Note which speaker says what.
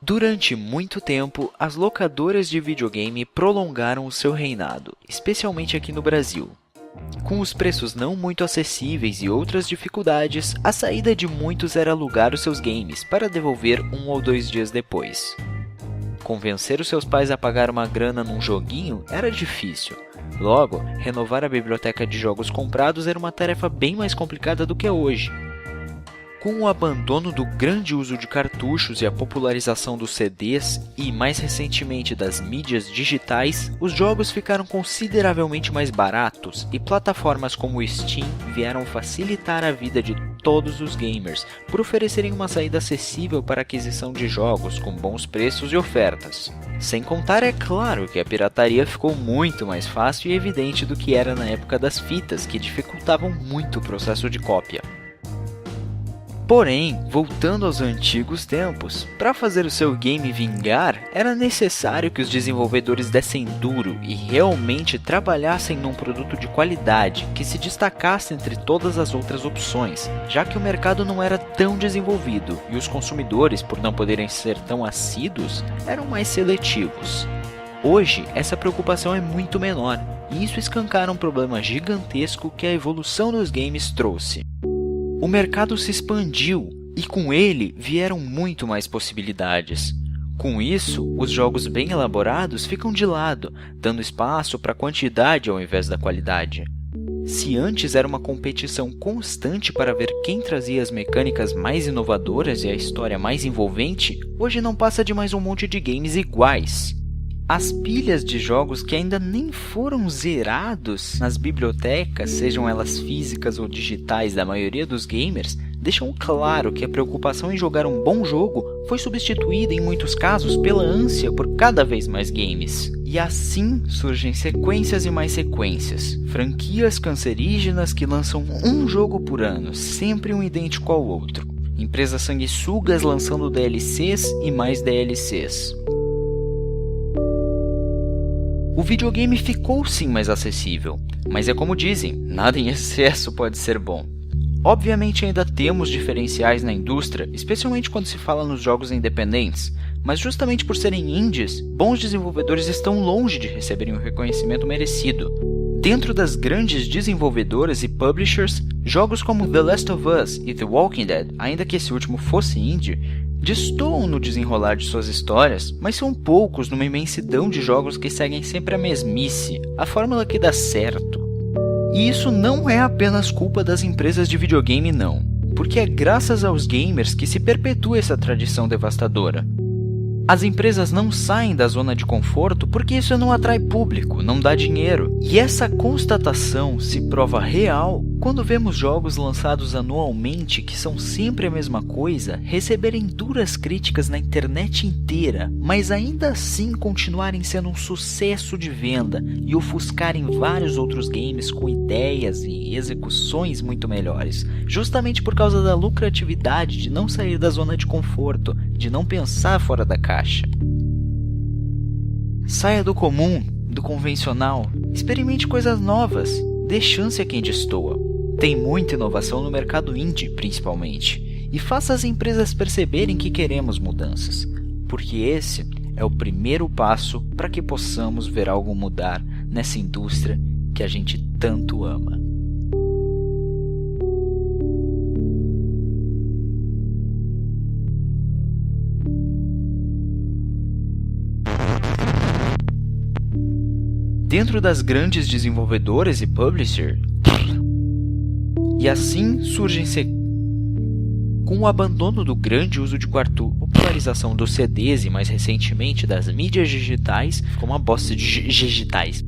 Speaker 1: Durante muito tempo, as locadoras de videogame prolongaram o seu reinado, especialmente aqui no Brasil. Com os preços não muito acessíveis e outras dificuldades, a saída de muitos era alugar os seus games para devolver 1 ou 2 dias depois. Convencer os seus pais a pagar uma grana num joguinho era difícil. Logo, renovar a biblioteca de jogos comprados era uma tarefa bem mais complicada do que é hoje. Com o abandono do grande uso de cartuchos e a popularização dos CDs e, mais recentemente, das mídias digitais, os jogos ficaram consideravelmente mais baratos e plataformas como o Steam vieram facilitar a vida de todos os gamers por oferecerem uma saída acessível para a aquisição de jogos com bons preços e ofertas. Sem contar, é claro, que a pirataria ficou muito mais fácil e evidente do que era na época das fitas, que dificultavam muito o processo de cópia. Porém, voltando aos antigos tempos, para fazer o seu game vingar, era necessário que os desenvolvedores dessem duro e realmente trabalhassem num produto de qualidade que se destacasse entre todas as outras opções, já que o mercado não era tão desenvolvido e os consumidores, por não poderem ser tão assíduos, eram mais seletivos. Hoje, essa preocupação é muito menor, e isso escancara um problema gigantesco que a evolução dos games trouxe. O mercado se expandiu e com ele vieram muito mais possibilidades. Com isso, os jogos bem elaborados ficam de lado, dando espaço para a quantidade ao invés da qualidade. Se antes era uma competição constante para ver quem trazia as mecânicas mais inovadoras e a história mais envolvente, hoje não passa de mais um monte de games iguais. As pilhas de jogos que ainda nem foram zerados nas bibliotecas, sejam elas físicas ou digitais da maioria dos gamers, deixam claro que a preocupação em jogar um bom jogo foi substituída em muitos casos pela ânsia por cada vez mais games. E assim surgem sequências e mais sequências, franquias cancerígenas que lançam um jogo por ano, sempre um idêntico ao outro. Empresas sanguessugas lançando DLCs e mais DLCs. O videogame ficou sim mais acessível, mas é como dizem, nada em excesso pode ser bom. Obviamente ainda temos diferenciais na indústria, especialmente quando se fala nos jogos independentes, mas justamente por serem indies, bons desenvolvedores estão longe de receberem o reconhecimento merecido. Dentro das grandes desenvolvedoras e publishers, jogos como The Last of Us e The Walking Dead, ainda que esse último fosse indie, destoam no desenrolar de suas histórias, mas são poucos numa imensidão de jogos que seguem sempre a mesmice, a fórmula que dá certo. E isso não é apenas culpa das empresas de videogame não, porque é graças aos gamers que se perpetua essa tradição devastadora. As empresas não saem da zona de conforto porque isso não atrai público, não dá dinheiro. E essa constatação se prova real quando vemos jogos lançados anualmente que são sempre a mesma coisa receberem duras críticas na internet inteira, mas ainda assim continuarem sendo um sucesso de venda e ofuscarem vários outros games com ideias e execuções muito melhores, justamente por causa da lucratividade de não sair da zona de conforto, de não pensar fora da caixa. Saia do comum, do convencional, experimente coisas novas, dê chance a quem destoa. Tem muita inovação no mercado indie, principalmente, e faça as empresas perceberem que queremos mudanças, porque esse é o primeiro passo para que possamos ver algo mudar nessa indústria que a gente tanto ama. Dentro das grandes desenvolvedoras e publishers, e assim surgem com o abandono do grande uso de cartucho, popularização dos CDs e mais recentemente das mídias digitais, como a bosta de digitais.